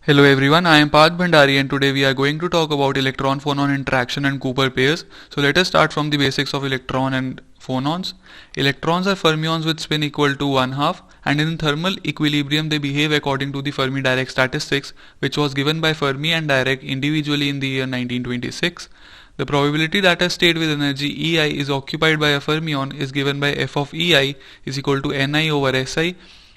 Hello everyone, I am Parth Bhandari and today we are going to talk about electron-phonon interaction and Cooper pairs. So let us start from the basics of electron and phonons. Electrons are fermions with spin equal to 1/2 and in thermal equilibrium they behave according to the Fermi-Dirac statistics, which was given by Fermi and Dirac individually in the year 1926. The probability that a state with energy Ei is occupied by a fermion is given by f of Ei is equal to Ni over Si.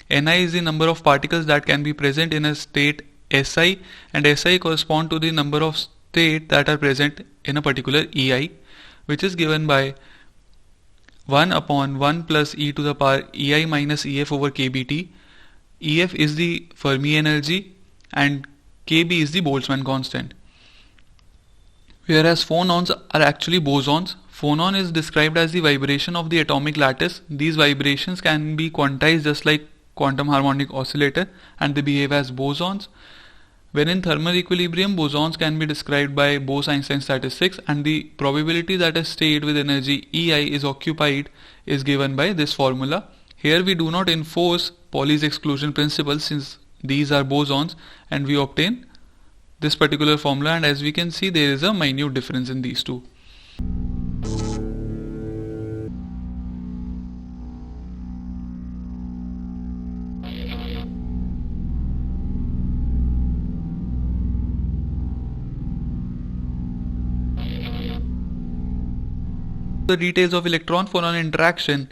Ni is the number of particles that can be present in a state Si, and Si correspond to the number of states that are present in a particular Ei, which is given by 1 upon 1 plus e to the power Ei minus Ef over kBt. Ef is the Fermi energy and kB is the Boltzmann constant. Whereas phonons are actually bosons. Phonon is described as the vibration of the atomic lattice. These vibrations can be quantized just like quantum harmonic oscillator and they behave as bosons. When in thermal equilibrium, bosons can be described by Bose-Einstein statistics and the probability that a state with energy Ei is occupied is given by this formula. Here we do not enforce Pauli's exclusion principle since these are bosons and we obtain this particular formula, and as we can see there is a minute difference in these two. The details of electron-phonon interaction,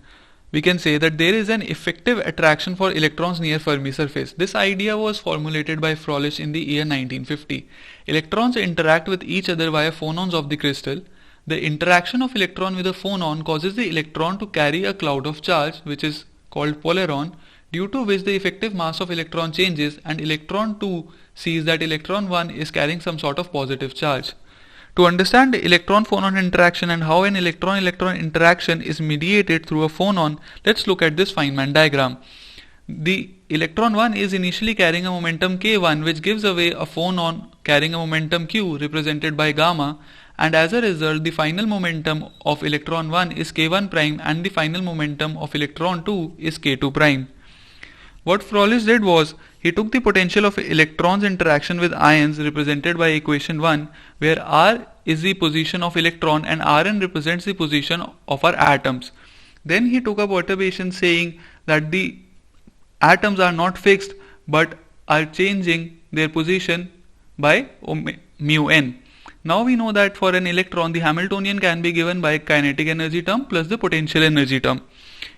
we can say that there is an effective attraction for electrons near Fermi surface. This idea was formulated by Froelich in the year 1950. Electrons interact with each other via phonons of the crystal. The interaction of electron with a phonon causes the electron to carry a cloud of charge, which is called polaron, due to which the effective mass of electron changes and electron 2 sees that electron 1 is carrying some sort of positive charge. To understand electron-phonon interaction and how an electron-electron interaction is mediated through a phonon, let's look at this Feynman diagram. The electron 1 is initially carrying a momentum k1 which gives away a phonon carrying a momentum q represented by gamma, and as a result the final momentum of electron 1 is k1 prime and the final momentum of electron 2 is k2 prime. What Froelich did was, he took the potential of electrons' interaction with ions represented by equation 1, where R is the position of electron and Rn represents the position of our atoms. Then he took a perturbation saying that the atoms are not fixed but are changing their position by mu n. Now we know that for an electron the Hamiltonian can be given by kinetic energy term plus the potential energy term.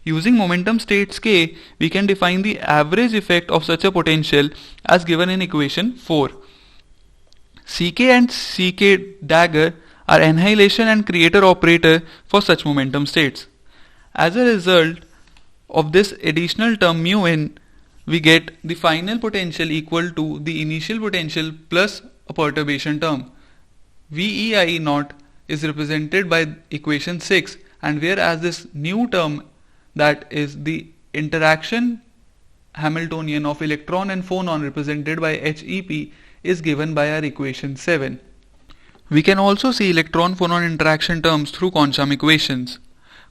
Using momentum states k, we can define the average effect of such a potential as given in equation 4. Ck and Ck dagger are annihilation and creator operator for such momentum states. As a result of this additional term mu n, we get the final potential equal to the initial potential plus a perturbation term. VEI naught is represented by equation 6, and whereas this new term, that is the interaction Hamiltonian of electron and phonon represented by HEP, is given by our equation 7. We can also see electron-phonon interaction terms through Cornsham equations.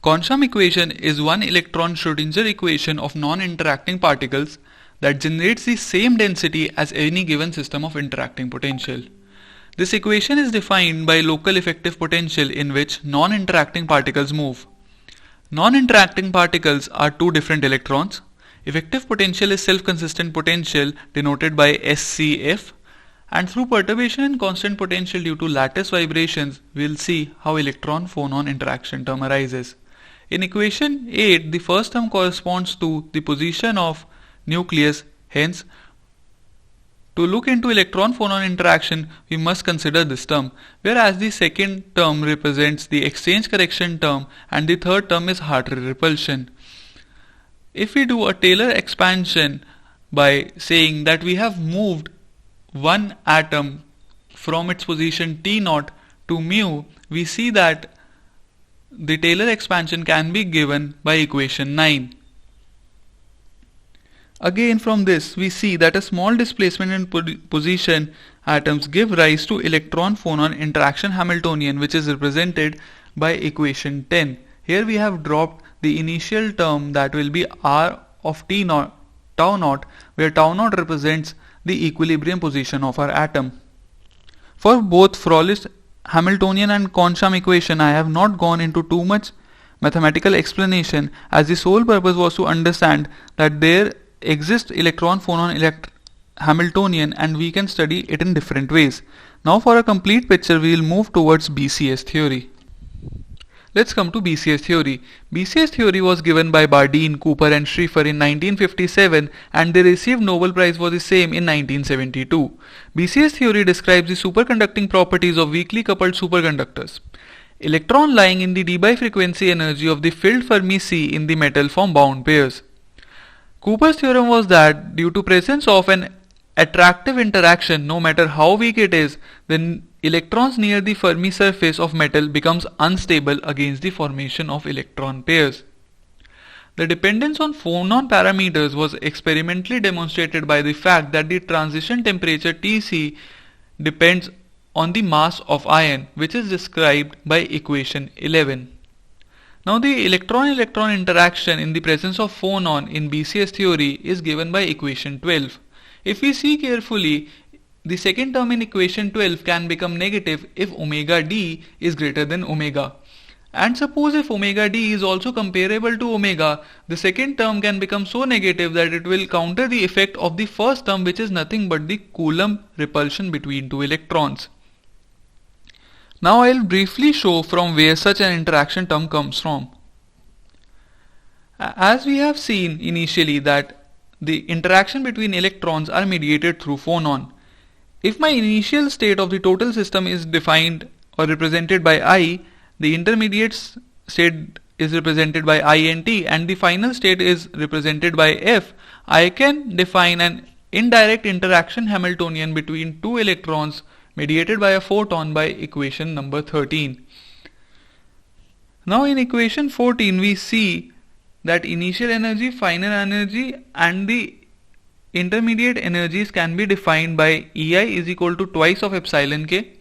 Cornsham equation is one electron Schrödinger equation of non-interacting particles that generates the same density as any given system of interacting potential. This equation is defined by local effective potential in which non-interacting particles move. Non-interacting particles are two different electrons. Effective potential is self-consistent potential denoted by SCF, and through perturbation and constant potential due to lattice vibrations, we will see how electron-phonon interaction term arises. In equation 8, the first term corresponds to the position of nucleus, hence to look into electron-phonon interaction, we must consider this term, whereas the second term represents the exchange correction term and the third term is Hartree repulsion. If we do a Taylor expansion by saying that we have moved one atom from its position T0 to mu, we see that the Taylor expansion can be given by equation 9. Again from this we see that a small displacement in position atoms give rise to electron-phonon interaction Hamiltonian, which is represented by equation 10. Here we have dropped the initial term that will be R of T0, tau naught, where tau naught represents the equilibrium position of our atom. For both Froelich, Hamiltonian and Corsham equation, I have not gone into too much mathematical explanation, as the sole purpose was to understand that there exists electron phonon Hamiltonian and we can study it in different ways. Now for a complete picture we will move towards BCS theory. Let's come to BCS theory. BCS theory was given by Bardeen, Cooper and Schrieffer in 1957 and they received Nobel Prize for the same in 1972. BCS theory describes the superconducting properties of weakly coupled superconductors. Electron lying in the dB frequency energy of the filled Fermi C in the metal form bound pairs. Cooper's theorem was that due to presence of an attractive interaction, no matter how weak it is, then electrons near the Fermi surface of metal becomes unstable against the formation of electron pairs. The dependence on phonon parameters was experimentally demonstrated by the fact that the transition temperature Tc depends on the mass of ion, which is described by equation 11. Now the electron-electron interaction in the presence of phonon in BCS theory is given by equation 12. If we see carefully, the second term in equation 12 can become negative if omega d is greater than omega. And suppose if omega d is also comparable to omega, the second term can become so negative that it will counter the effect of the first term, which is nothing but the Coulomb repulsion between two electrons. Now I will briefly show from where such an interaction term comes from. As we have seen initially that the interaction between electrons are mediated through phonon. If my initial state of the total system is defined or represented by I, the intermediate state is represented by int and the final state is represented by f, I can define an indirect interaction Hamiltonian between two electrons mediated by a photon by equation number 13. Now in equation 14 we see that initial energy, final energy and the intermediate energies can be defined by EI is equal to twice of epsilon k.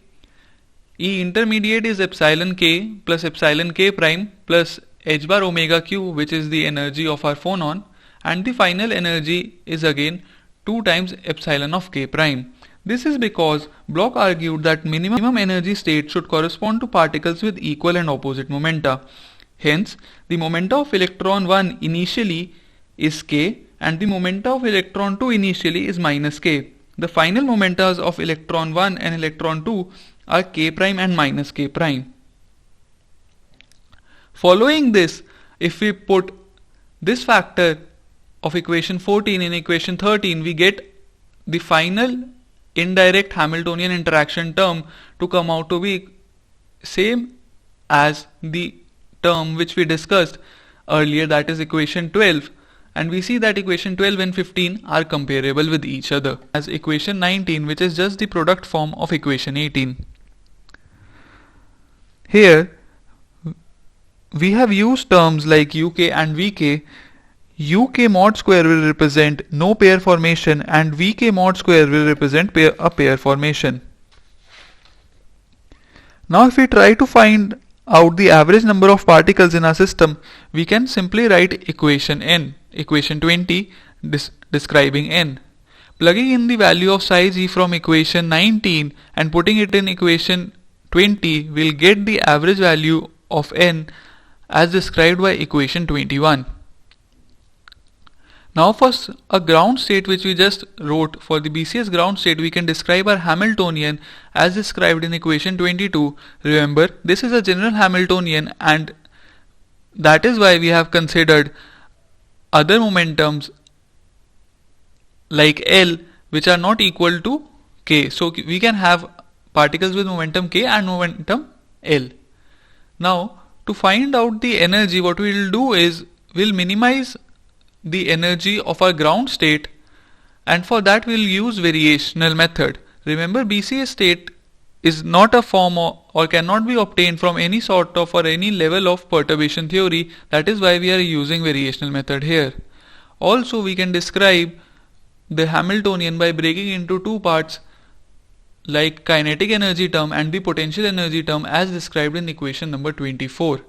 E intermediate is epsilon k plus epsilon k prime plus h bar omega q, which is the energy of our phonon, and the final energy is again 2 times epsilon of k prime. This is because Bloch argued that minimum energy state should correspond to particles with equal and opposite momenta. Hence, the momenta of electron 1 initially is k and the momenta of electron 2 initially is minus k. The final momentas of electron 1 and electron 2 are k prime and minus k prime. Following this, if we put this factor of equation 14 in equation 13, we get the final indirect Hamiltonian interaction term to come out to be same as the term which we discussed earlier, that is equation 12, and we see that equation 12 and 15 are comparable with each other as equation 19, which is just the product form of equation 18. Here we have used terms like UK and VK. UK mod square will represent no pair formation and VK mod square will represent a pair formation. Now if we try to find out the average number of particles in our system, we can simply write equation n, equation 20 describing n. Plugging in the value of psi g from equation 19 and putting it in equation 20 will get the average value of n as described by equation 21. Now for a ground state which we just wrote, for the BCS ground state we can describe our Hamiltonian as described in equation 22. Remember, this is a general Hamiltonian and that is why we have considered other momentums like L which are not equal to k. So we can have particles with momentum k and momentum L. Now to find out the energy, what we will do is we'll minimize the energy of our ground state, and for that we'll use variational method. Remember, BCS state is not a form or cannot be obtained from any sort of or any level of perturbation theory. That is why we are using variational method here. Also we can describe the Hamiltonian by breaking into two parts like kinetic energy term and the potential energy term as described in equation number 24.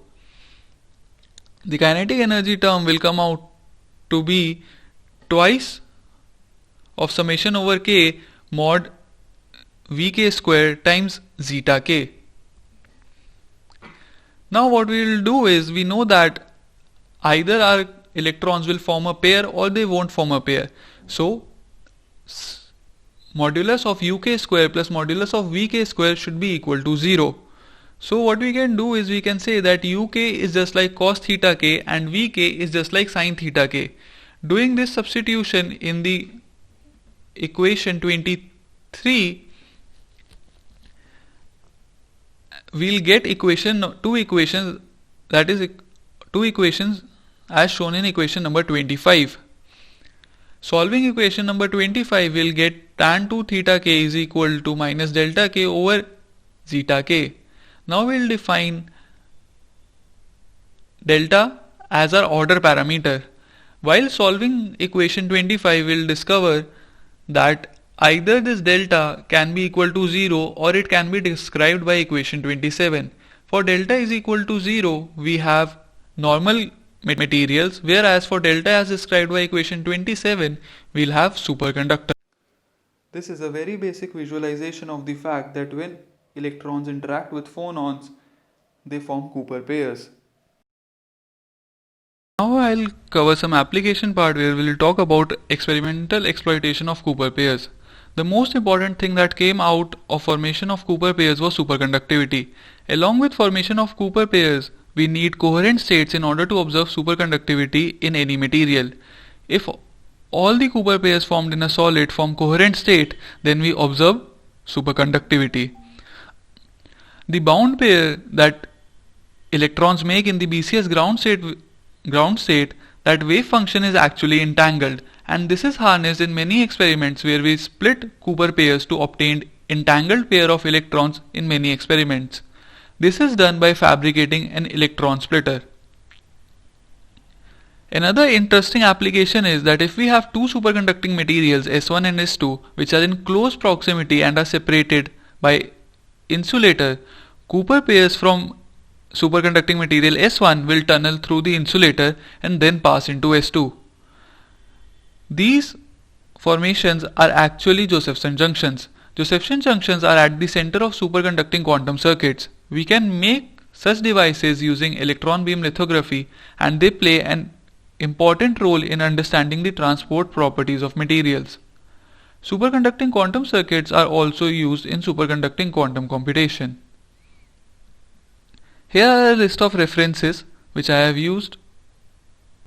The kinetic energy term will come out to be twice of summation over k mod Vk square times zeta k. Now what we will do is, we know that either our electrons will form a pair or they won't form a pair. So modulus of uk square plus modulus of vk square should be equal to 0. So what we can do is, we can say that uk is just like cos theta k and vk is just like sin theta k. Doing this substitution in the equation 23, we'll get two equations as shown in equation number 25. Solving equation number 25, we'll get tan 2 theta k is equal to minus delta k over zeta k. Now we'll define delta as our order parameter. While solving equation 25, we'll discover that either this delta can be equal to 0 or it can be described by equation 27. For delta is equal to 0, we have normal materials, whereas for delta as described by equation 27, we'll have superconductor. This is a very basic visualization of the fact that when electrons interact with phonons, they form Cooper pairs. Now I'll cover some application part where we'll talk about experimental exploitation of Cooper pairs. The most important thing that came out of formation of Cooper pairs was superconductivity. Along with formation of Cooper pairs, we need coherent states in order to observe superconductivity in any material. If all the Cooper pairs formed in a solid form coherent state, then we observe superconductivity. The bound pair that electrons make in the BCS ground state, that wave function is actually entangled, and this is harnessed in many experiments where we split Cooper pairs to obtain entangled pair of electrons in many experiments. This is done by fabricating an electron splitter. Another interesting application is that if we have two superconducting materials S1 and S2 which are in close proximity and are separated by insulator, Cooper pairs from superconducting material S1 will tunnel through the insulator and then pass into S2. These formations are actually Josephson junctions. Josephson junctions are at the center of superconducting quantum circuits. We can make such devices using electron beam lithography, and they play an important role in understanding the transport properties of materials. Superconducting quantum circuits are also used in superconducting quantum computation. Here are a list of references which I have used